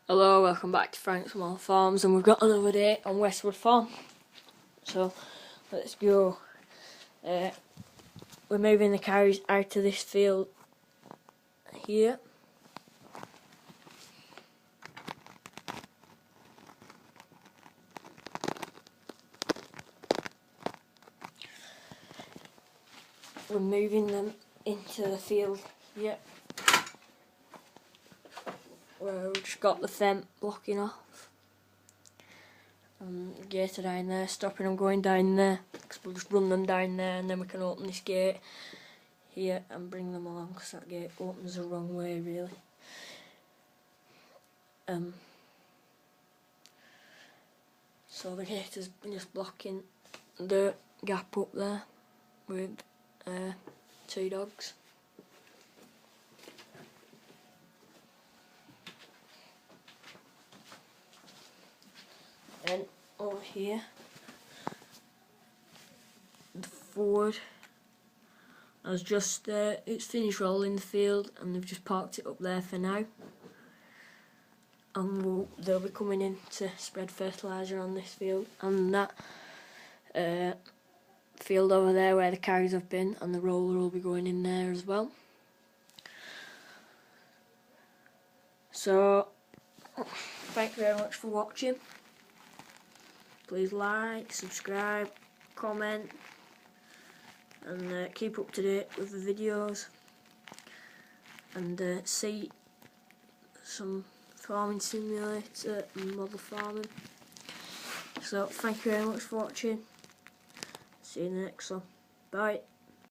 Hello, welcome back to Frank's Small Farms, and we've got another day on Westwood Farm. So let's go. We're moving the cows out of this field here. We're moving them into the field here, where we've just got the fence blocking off. The gate are down there, stopping them going down there, because we'll just run them down there and then we can open this gate here and bring them along, because that gate opens the wrong way really. So the gate is just blocking the gap up there with two dogs. And over here, the Ford has just it's finished rolling the field, and they've just parked it up there for now. And they'll be coming in to spread fertiliser on this field and that field over there where the cows have been, and the roller will be going in there as well. So thank you very much for watching. Please like, subscribe, comment, and keep up to date with the videos, and see some farming simulator and model farming. So thank you very much for watching. See you in the next one. Bye.